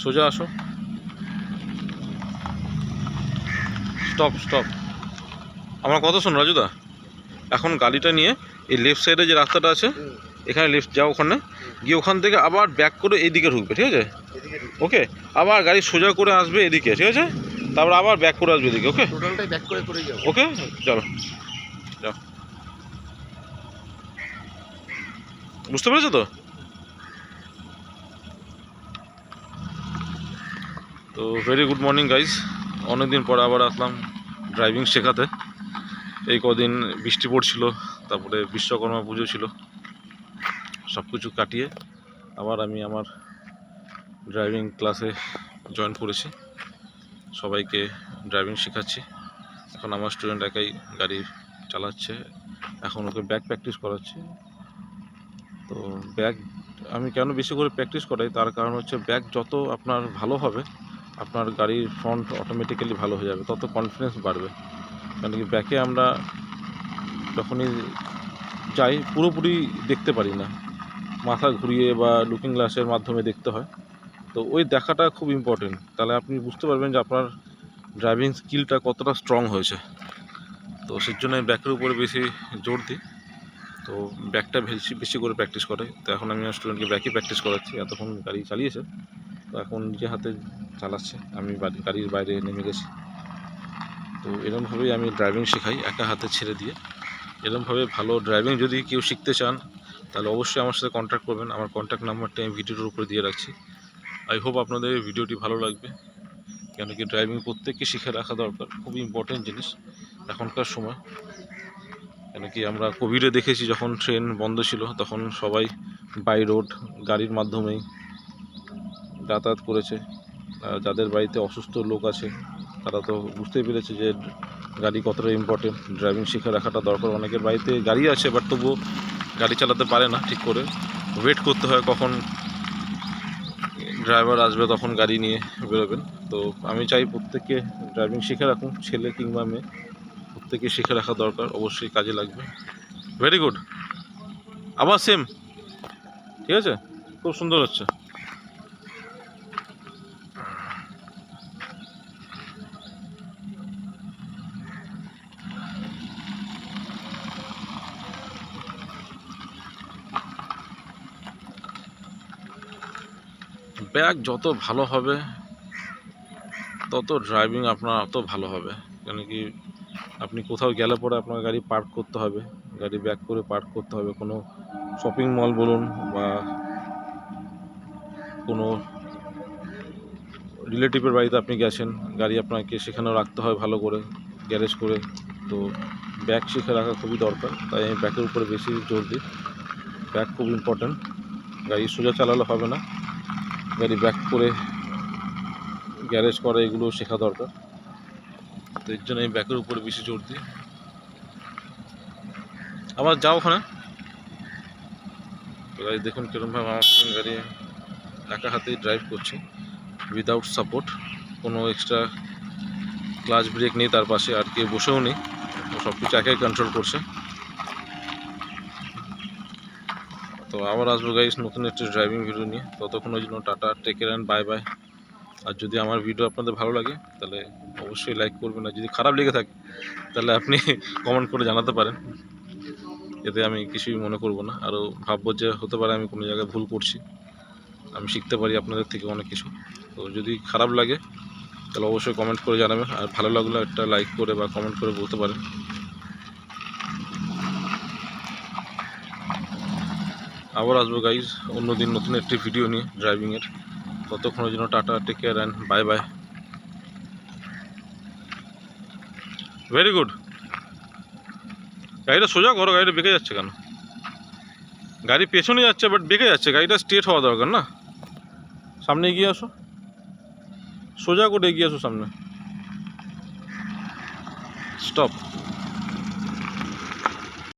সোজা আসো, stop stop. আমার কথা শোনো রাজুদা, এখন গাড়িটা নিয়ে এই লেফট সাইডে যে রাস্তাটা আছে এখানে লেফট যাও, ওখানে গিয়ে ওখান থেকে আবার ব্যাক করে এইদিকে ঢুকবে, ঠিক আছে? ওকে, আবার গাড়ি সোজা করে আসবে এদিকে, ঠিক আছে? তারপর আবার ব্যাক করে আসবে এদিকে। ওকে, টোটালটাই ব্যাক করে যাও। ওকে, চলো যাও। বুঝতে পেরেছো তো? তো ভেরি গুড মর্নিং গাইজ। অনেকদিন পর আবার আসলাম ড্রাইভিং শেখাতে। এই কদিন বৃষ্টি পড়ছিল, তারপরে বিশ্বকর্মা পুজো ছিল, সব কিছু কাটিয়ে আবার আমি আমার ড্রাইভিং ক্লাসে জয়েন করেছি। সবাইকে ড্রাইভিং শেখাচ্ছি। এখন আমার স্টুডেন্ট একাই গাড়ি চালাচ্ছে, এখন ওকে ব্যাক প্র্যাকটিস করাচ্ছি। তো ব্যাক আমি কেন বেশি করে প্র্যাকটিস করাই, তার কারণ হচ্ছে ব্যাক যত আপনার ভালো হবে আপনার গাড়ির ফ্রন্ট অটোমেটিক্যালি ভালো হয়ে যাবে, তত কনফিডেন্স বাড়বে। কারণ কি ব্যাকে আমরা যখনই যাই পুরোপুরি দেখতে পারি না, মাথা ঘুরিয়ে বা লুকিং গ্লাসের মাধ্যমে দেখতে হয়। তো ওই দেখাটা খুব ইম্পর্টেন্ট, তাহলে আপনি বুঝতে পারবেন যে আপনার ড্রাইভিং স্কিলটা কতটা স্ট্রং হয়েছে। তো সেই জন্য ব্যাকের উপরে বেশি জোর দিই। তো ব্যাকটা বেশি বেশি করে প্র্যাকটিস করে। তো এখন আমি আমার স্টুডেন্টকে ব্যাকই প্র্যাকটিস করাচ্ছি। এতক্ষণ গাড়ি চালিয়েছে, তো এখন নিজে হাতে চালাচ্ছে, আমি গাড়ির বাইরে নেমে গেছি। তো এরকমভাবেই আমি ড্রাইভিং শেখাই, একা হাতে ছেড়ে দিয়ে। এরকমভাবে ভালো ড্রাইভিং যদি কেউ শিখতে চান তাহলে অবশ্যই আমার সাথে কন্ট্যাক্ট করবেন। আমার কন্ট্যাক্ট নাম্বারটা আমি ভিডিওর উপরে দিয়ে রাখছি। আই হোপ আপনাদের ভিডিওটি ভালো লাগবে। কেন কি ড্রাইভিং প্রত্যেককে শিখে রাখা দরকার, খুবই ইম্পর্টেন্ট জিনিস এখনকার সময়। কেন কি আমরা কোভিডে দেখেছি, যখন ট্রেন বন্ধ ছিল তখন সবাই বাই রোড গাড়ির মাধ্যমেই যাতায়াত করেছে। যাদের বাড়িতে অসুস্থ লোক আছে তারা তো বুঝতেই পেরেছে যে গাড়ি কতটা ইম্পর্টেন্ট, ড্রাইভিং শিখে রাখাটা দরকার। অনেকের বাড়িতে গাড়ি আছে বাট তবুও গাড়ি চালাতে পারে না ঠিক করে, ওয়েট করতে হয় কখন ড্রাইভার আসবে তখন গাড়ি নিয়ে বেরোবেন। তো আমি চাই প্রত্যেককে ড্রাইভিং শিখে রাখুন, ছেলে কিংবা মেয়ে, প্রত্যেকে শিখে রাখা দরকার, অবশ্যই কাজে লাগবে। ভেরি গুড, আবার সেম, ঠিক আছে, খুব সুন্দর হচ্ছে। ব্যাক যত ভালো হবে তত ড্রাইভিং আপনার অত ভালো হবে। কেন কি আপনি কোথাও গেলে পরে আপনার গাড়ি পার্ক করতে হবে, গাড়ি ব্যাক করে পার্ক করতে হবে। কোনো শপিং মল বলুন বা কোনো রিলেটিভের বাড়িতে আপনি গেছেন, গাড়ি আপনাকে সেখানেও রাখতে হয় ভালো করে গ্যারেজ করে। তো ব্যাক শিখে রাখা খুবই দরকার, তাই আমি ব্যাকের উপরে বেশি জোর দিই। ব্যাক খুব ইম্পর্ট্যান্ট, গাড়ি সোজা চালালে হবে না, গাড়ি ব্যাক করে গ্যারেজ করা এগুলো শেখা দরকার। তো এর জন্য আমি ব্যাকের উপরে বেশি জোর দিই। আবার যাও ওখানে গাড়ি দেখুন কীরকমভাবে আমার গাড়ি একা হাতেই ড্রাইভ করছে, উইদাউট সাপোর্ট, কোনো এক্সট্রা ক্লাচ ব্রেক নেই তার পাশে, আর কেউ বসেও নেই, সব কিছু একাই কন্ট্রোল করছে। তো আবার আসবো গাইস নতুন একটি ড্রাইভিং ভিডিও নিয়ে, ততক্ষণের জন্য tata, take care and bye bye. আর যদি আমার ভিডিও আপনাদের ভালো লাগে তাহলে অবশ্যই লাইক করবেন, আর যদি খারাপ লেগে থাকে তাহলে আপনি কমেন্ট করে জানাতে পারেন, এতে আমি কিছুই মনে করব না। আরও ভাববো যে হতে পারে আমি কোনো জায়গায় ভুল করছি, আমি শিখতে পারি আপনাদের থেকে অনেক কিছু। তো যদি খারাপ লাগে তাহলে অবশ্যই কমেন্ট করে জানাবেন, আর ভালো লাগলে একটা লাইক করে বা কমেন্ট করে বলতে পারেন। আবার আসবো গাইজ অন্যদিন নতুন একটি ভিডিও নিয়ে ড্রাইভিংয়ের, ততক্ষণের জন্য tata, take care and bye bye. Very good, গাড়িটা সোজা করো, গাড়িটা বেঁকে যাচ্ছে কেন? গাড়ি পেছনে যাচ্ছে বাট বেঁকে যাচ্ছে, গাড়িটা স্ট্রেট হওয়া দরকার না। সামনে এগিয়ে আসো, সোজা করে এগিয়ে আসো সামনে, স্টপ।